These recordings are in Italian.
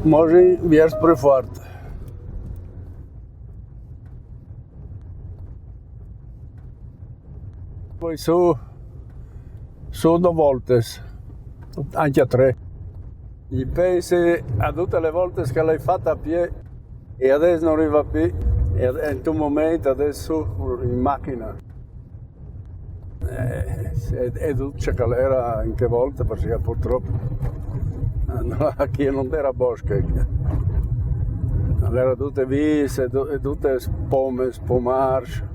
Može vjers prefort. Poi su 2 volte, anche a 3. Gli pensi a tutte le volte che l'hai fatta a piedi e adesso non arriva più. E in un momento adesso in macchina. E tutto che era anche volte perché purtroppo qui non era bosco. Erano tutte visse, tutte spomage.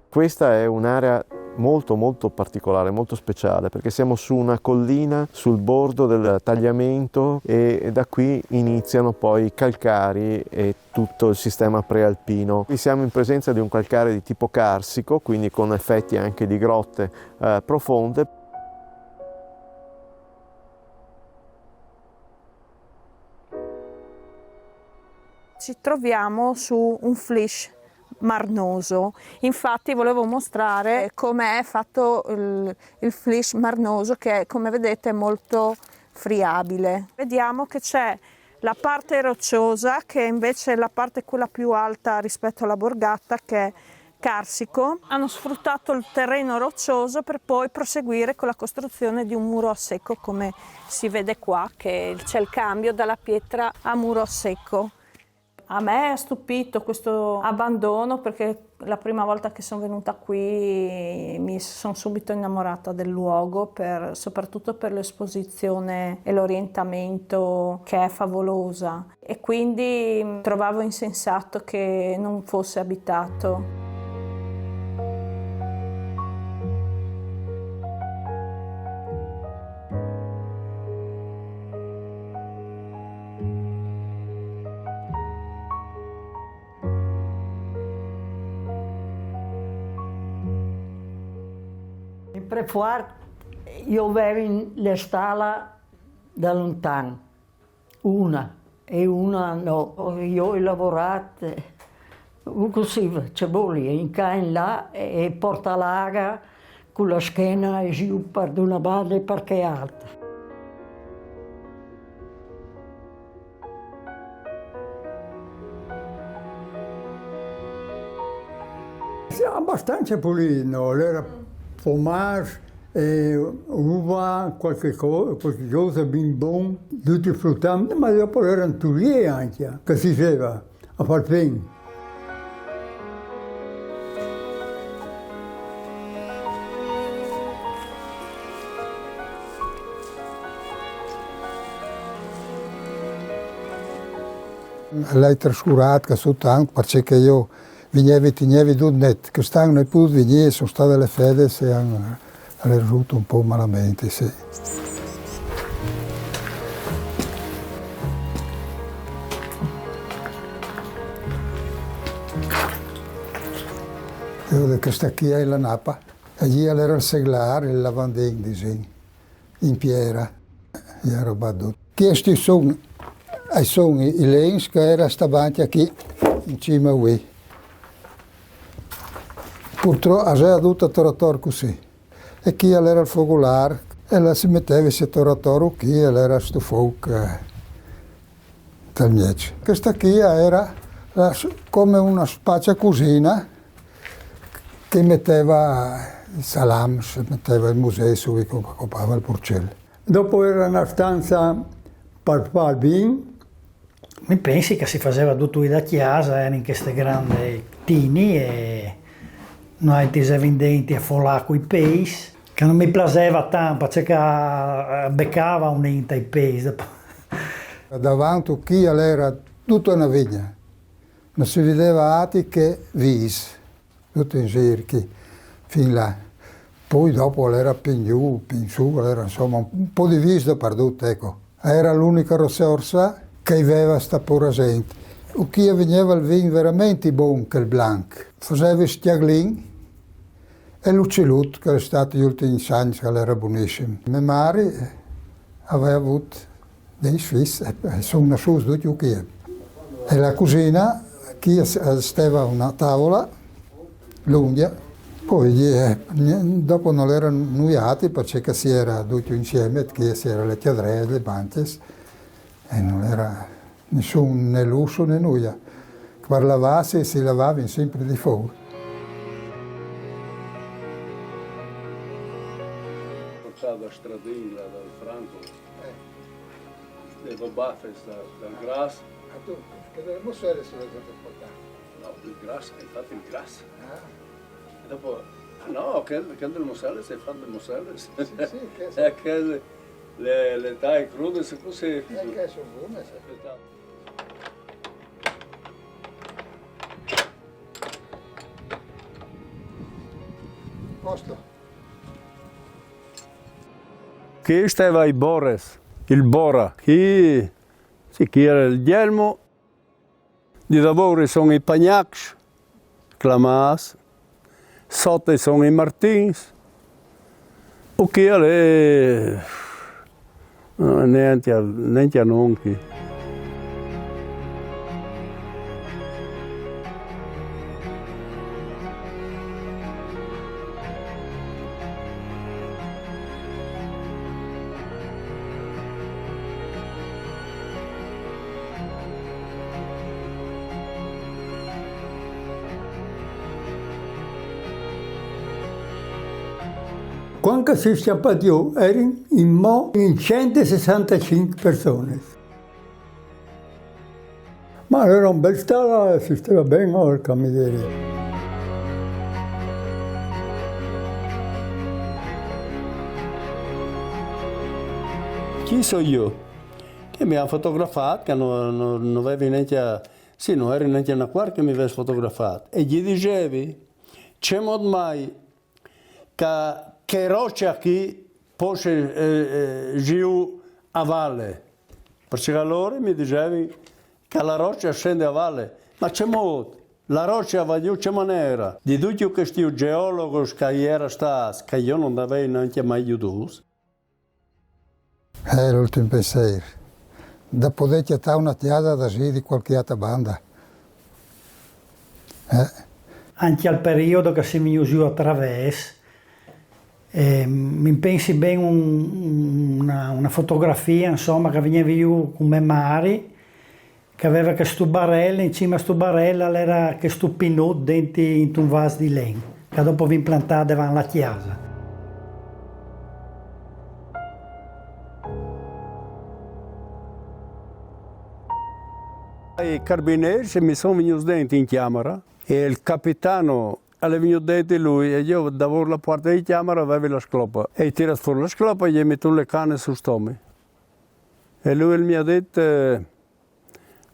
Questa è un'area molto particolare, molto speciale, perché siamo su una collina sul bordo del tagliamento e da qui iniziano poi i calcari e tutto il sistema prealpino. Qui siamo in presenza di un calcare di tipo carsico, quindi con effetti anche di grotte profonde. Ci troviamo su un flysch marnoso, infatti volevo mostrare come è fatto il flysch marnoso, che come vedete è molto friabile. Vediamo che c'è la parte rocciosa, che invece è la parte quella più alta rispetto alla borgata, che è carsico. Hanno sfruttato il terreno roccioso per poi proseguire con la costruzione di un muro a secco, come si vede qua, che c'è il cambio dalla pietra a muro a secco. A me è stupito questo abbandono, perché la prima volta che sono venuta qui mi sono subito innamorata del luogo, soprattutto per l'esposizione e l'orientamento, che è favolosa, e quindi trovavo insensato che non fosse abitato. Prefuart io vedo le stalla da lontano, una e una no. Io ho lavorato così, c'è in qua in là e porta l'aga con la schiena e giù per una banda perché è alta. Sì, abbastanza pulito, era fromage, uva, qualche cosa ben buono, tutti fruttati, ma dopo erano turie anche, che si faceva a far bene. L'hai trascurato che soltanto perché io venivi tutto net, che stanno e poi venire, sono state le fede e hanno risultato un po' malamente, sì. Io questa qui è la nappa, e lì era il seglare, il lavandin, in Piera, e ero battuto. Questi sono i lens che era stavati qui, in cima a qui. Purtroppo ha già avuto trattare così. e chi era il focolare e la si metteva il settoratore chi era sto fuoco del miece. Questa qui era come una spazia cucina che metteva il salame, metteva il museo su cui occupava il porcello. Dopo era una stanza per fare vino. Mi pensi che si faceva tutto da chiesa, in queste grandi tini e noi ti siamo denti a folare con i pesci, che non mi piaceva tanto perché beccava un'inta i pesci. Davanti chi era tutta una vigna, non si vedeva altro che vis, tutto in cerchi, fin là. Poi dopo era più giù, più su, era insomma un po' di vis dappertutto, ecco. Era l'unica risorsa che aveva sta pura gente. O chi veniva il vino veramente buono che il blanc. Faceva stiaglin e l'uccellut, che è stato gli ultimi anni, che era buonissimo. Mia madre aveva avuto dei swissi e sono nasciuti tutti qui. E la cucina, chi stava una tavola, lunga, poi dopo non erano nuiati perché si era tutti insieme, chi si era le chiadre, le banches, e non era nessun né lusso né nulla. Per lavarsi si lavava sempre di fuoco. Da stradina, dal Franco, le baffe dal grasso. Che delle musselle si vedete portare? No, il grasso, infatti il grasso. E dopo, no, che del musselle si fa del musselle. Sì, che le taglie crude, se così. che sono buone. Posto. Chi stava i Boris, il Bora, chi era il Gelmo, di lavoro sono i Pagnacs, Clamas, sotto sono i Martins, o chi era niente a nonchi. Quando si sciappatiò erano in 165 persone. Ma era un bel stalla, si stava bene, porca miseria. Chi sono io? Che mi hanno fotografato, che non avevi neanche, sì, non eri neanche una quarta che mi avessi fotografato. E gli dicevi, c'è modo mai che roccia qui possa giù a valle? Perché allora mi dicevi che la roccia scende a valle, ma c'è modo. La roccia va giù, c'è maniera. Di tutti questi geologi che era stato, che io non avevo neanche mai aiutato. È l'ultimo pensiero. Da poter chiamare una chiesa da sì di qualche altra banda. Anche al periodo che si mi usò attraverso, mi pensi bene una fotografia, insomma, che veniva io con mia madre, che aveva questo barello, in cima a questo barello era questo pinot dentro in un vaso di legno, che dopo vi implantava davanti alla chiesa. I carabinieri mi sono venuti dentro in camera e il capitano è venuto dentro lui e io davanti alla porta di camera avevo la sclopa. E tirato fuori la sclopa e gli ho messo le canne sul stomaco. E lui mi ha detto,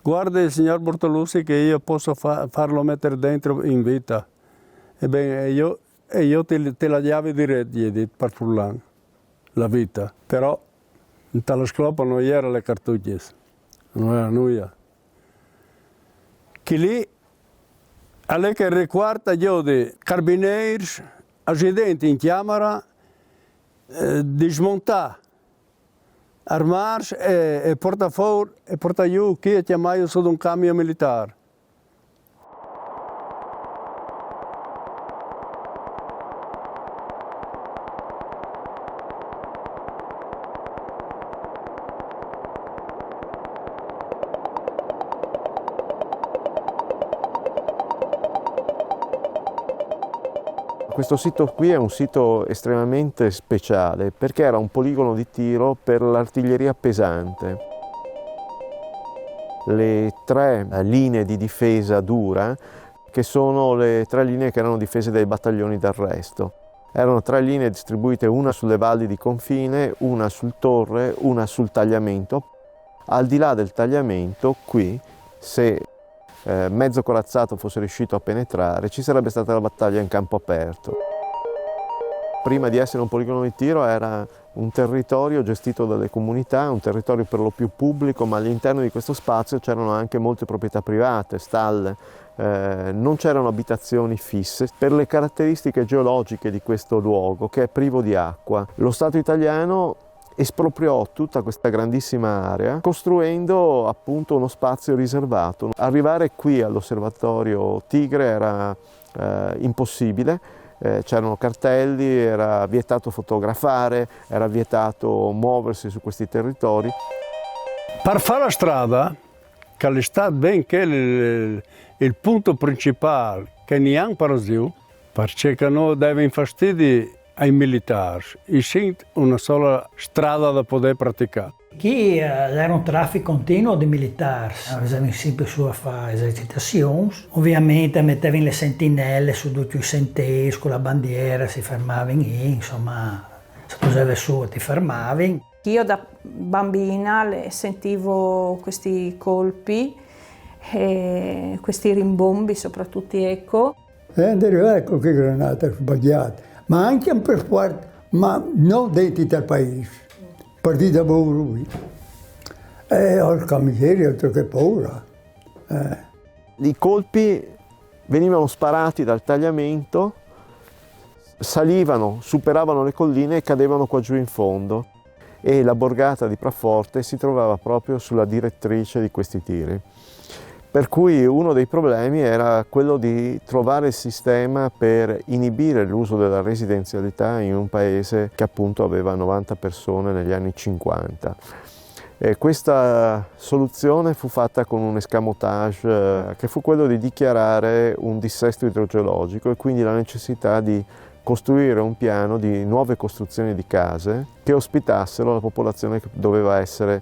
guarda il signor Bortolussi che io posso farlo mettere dentro in vita. Ebbene, io te la chiave diretta, gli ho detto, per Furlan, la vita. Però nella sclopa non c'erano le cartucce, non era nulla. Che lì, alle che riguarda io di carabinieri, agenti in camera, di smontare, armarsi e portare fuori e portare giù chi è chiamato su un camion militare. Questo sito qui è un sito estremamente speciale perché era un poligono di tiro per l'artiglieria pesante. Le 3 linee di difesa dura, che sono le 3 linee che erano difese dai battaglioni d'arresto. Erano 3 linee distribuite, una sulle valli di confine, una sul torre, una sul tagliamento. Al di là del tagliamento, qui, se mezzo corazzato fosse riuscito a penetrare, ci sarebbe stata la battaglia in campo aperto. Prima di essere un poligono di tiro era un territorio gestito dalle comunità, un territorio per lo più pubblico, ma all'interno di questo spazio c'erano anche molte proprietà private, stalle, non c'erano abitazioni fisse per le caratteristiche geologiche di questo luogo che è privo di acqua. Lo Stato italiano espropriò tutta questa grandissima area costruendo appunto uno spazio riservato. Arrivare qui all'osservatorio Tigre era impossibile, c'erano cartelli, era vietato fotografare, era vietato muoversi su questi territori. Per fare la strada, che è stato benché il punto principale che neanche per giù, perché non deve infastidire ai militari, e sente una sola strada da poter praticare. Qui era un traffico continuo di militari, avevano sempre su a fare esercitazioni, ovviamente mettevano le sentinelle su tutti i sentieri, con la bandiera si fermavano lì, insomma, se posavi su ti fermavi. Io da bambina sentivo questi colpi, questi rimbombi soprattutto, ecco. Ecco che granata sbagliata, ma anche per forte, ma non dentro al paese. Partita lui. Porca miseria, altro che paura. I colpi venivano sparati dal tagliamento, salivano, superavano le colline e cadevano qua giù in fondo. E la borgata di Praforte si trovava proprio sulla direttrice di questi tiri. Per cui uno dei problemi era quello di trovare il sistema per inibire l'uso della residenzialità in un paese che appunto aveva 90 persone negli anni 50. E questa soluzione fu fatta con un escamotage che fu quello di dichiarare un dissesto idrogeologico e quindi la necessità di costruire un piano di nuove costruzioni di case che ospitassero la popolazione che doveva essere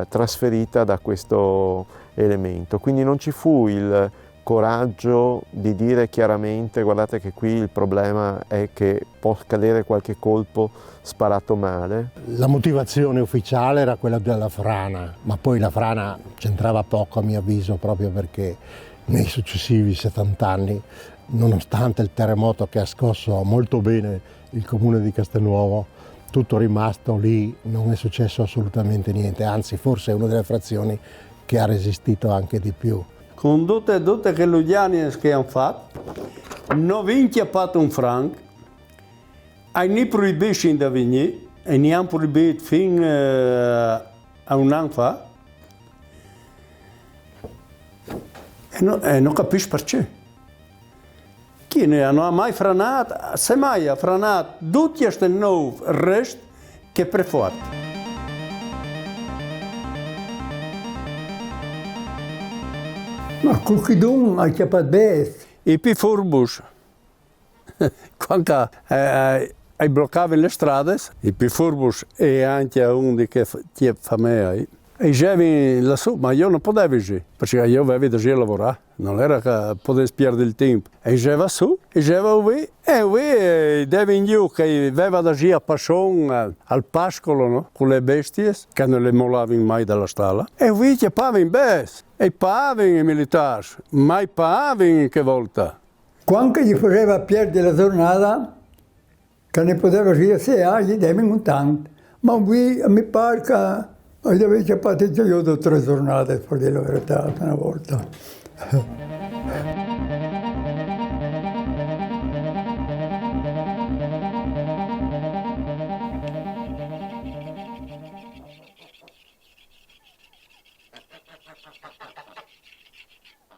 trasferita da questo elemento. Quindi non ci fu il coraggio di dire chiaramente: guardate che qui il problema è che può cadere qualche colpo sparato male. La motivazione ufficiale era quella della frana, ma poi la frana c'entrava poco a mio avviso, proprio perché nei successivi 70 anni, nonostante il terremoto che ha scosso molto bene il comune di Castelnuovo, tutto rimasto lì, non è successo assolutamente niente, anzi forse è una delle frazioni che ha resistito anche di più. Con tutte che gli anni che hanno fatto, non vi inchiappato un franco, non proibisce da venire, e ne hanno proibito fino a un anno fa, e non capisco perché. Chi non ha mai franato, semmai ha franato tutti questi nuovi resti che preforte. Ma qualcuno ha chiappato bene. I più furbi, quando bloccavano le strade, i più furbi e anche uno che ti fa me, e già lassù, ma io non potevo giù, perché io avevo da lavorare, non era che potessi perdere il tempo. E già su, e già qui, e devi giù che aveva da giù a passione al pascolo, no? Con le bestie, che non le mollavano mai dalla stalla. E qui chiappavano bene, e pagavano i militari, mai pagavano che volta. Quando gli faceva perdere la giornata, che ne poteva dire se gli davano un tanto. Ma qui mi pare che gli avevo chiappato io 2 o 3 giornate, per dire la verità, una volta.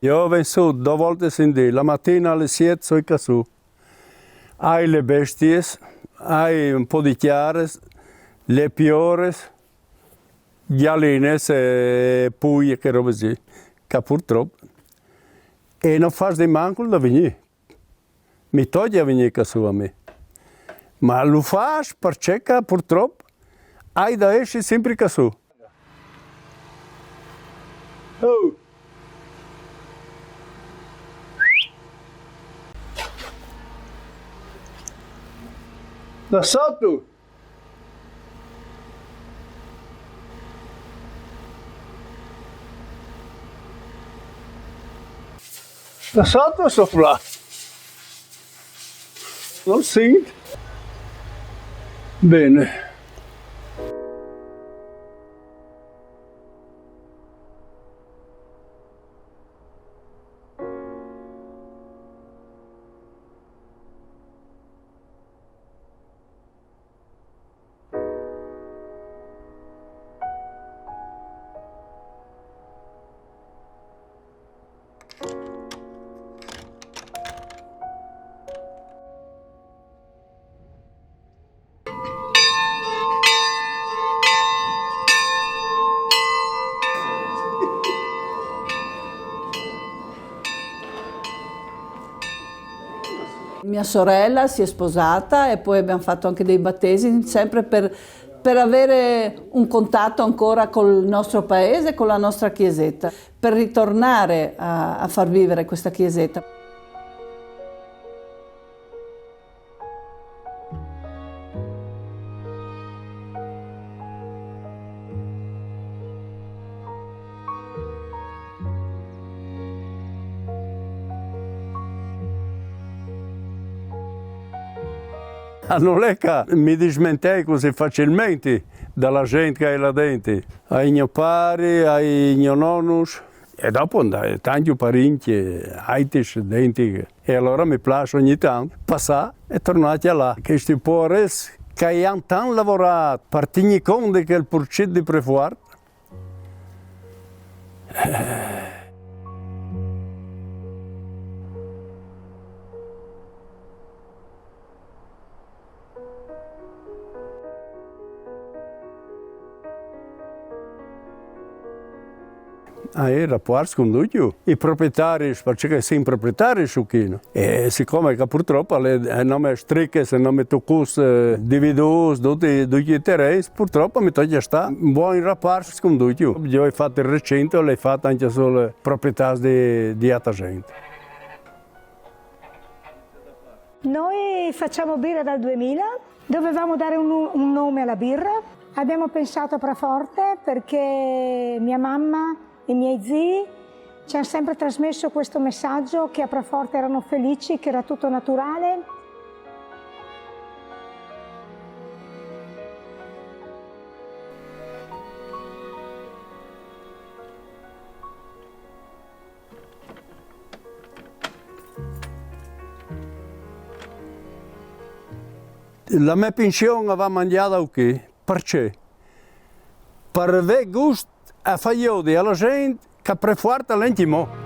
Io vengo su 2 volte in dì, la mattina alle 7 sono su. Hai le bestie, hai un po' di chiare, le piore, galline e puglie, che roba così, che purtroppo. E non fai di manco da venire. mi toglie a venire su a me. Ma lo fai perché purtroppo hai da essere sempre su. Oh. Da sotto. Da sotto o sopra? Non senti? Bene. Mia sorella si è sposata e poi abbiamo fatto anche dei battesimi, sempre per avere un contatto ancora col nostro paese, con la nostra chiesetta, per ritornare a far vivere questa chiesetta. Non è che mi dismentei così facilmente dalla gente che è là dentro. Ai miei pari, ai miei nonni e dopo tanti parenti, aitici dentro. E allora mi piace ogni tanto passare e tornare là. Questi poveri che hanno tanto lavorato per tenere conto che il porcetto di prefuarto. Era puarsi con tutti i proprietari, perché sono proprietari su Chino. E siccome che purtroppo non è stricche, se non mi tocco dividuti tutti i terreni, purtroppo mi toglie sta un buon rapporto con tutti. Io ho fatto il recente, l'ho fatto anche sulle proprietà di altra gente. Noi facciamo birra dal 2000, dovevamo dare un nome alla birra. Abbiamo pensato a Praforte perché mia mamma e i miei zii ci hanno sempre trasmesso questo messaggio che a Praforte erano felici, che era tutto naturale. La mia pensione va mangiata qui, perché? Per avere gusto a fare alla gente che preferisce l'intimo.